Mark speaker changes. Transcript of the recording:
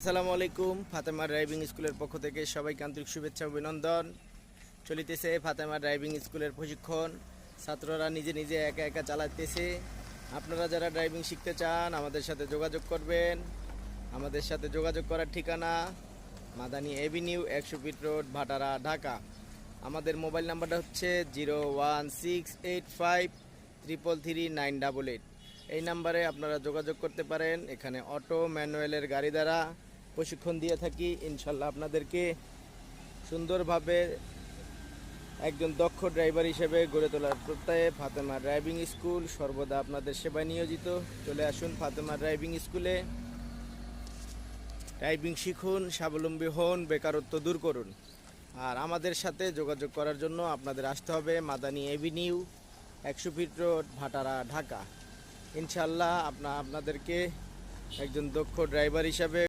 Speaker 1: আসসালামু আলাইকুম। ফাতেমা ড্রাইভিং স্কুলের পক্ষ থেকে সবাইকে আন্তরিক শুভেচ্ছা অভিনন্দন। চলিতেছে ফাতেমা ড্রাইভিং স্কুলের প্রশিক্ষণ। ছাত্ররা নিজে নিজে একা একা চালাতেছে। আপনারা যারা ড্রাইভিং শিখতে চান আমাদের সাথে যোগাযোগ করবেন। আমাদের সাথে যোগাযোগ করার ঠিকানা মাদানী এভিনিউ 100 ফিট রোড, ভাটারা, ঢাকা। আমাদের মোবাইল নাম্বারটা হচ্ছে 01685333988। এই নাম্বারে আপনারা যোগাযোগ করতে পারেন। এখানে অটো ম্যানুয়ালের গাড়ি দ্বারা প্রশিক্ষণ দিয়ে থাকি। ইনশাল্লাহ আপনাদেরকে সুন্দরভাবে একজন দক্ষ ড্রাইভার হিসেবে গড়ে তোলার প্রত্যয়ে ফাতেমা ড্রাইভিং স্কুল সর্বদা আপনাদের সেবায় নিয়োজিত। চলে আসুন ফাতেমা ড্রাইভিং স্কুলে, ড্রাইভিং শিখুন, স্বাবলম্বী হন, বেকারত্ব দূর করুন। আর আমাদের সাথে যোগাযোগ করার জন্য আপনাদের আসতে হবে মাদানী এভিনিউ 100 ফিট রোড, ভাটারা, ঢাকা। ইনশাল্লাহ আপনাদেরকে একজন দক্ষ ড্রাইভার হিসাবে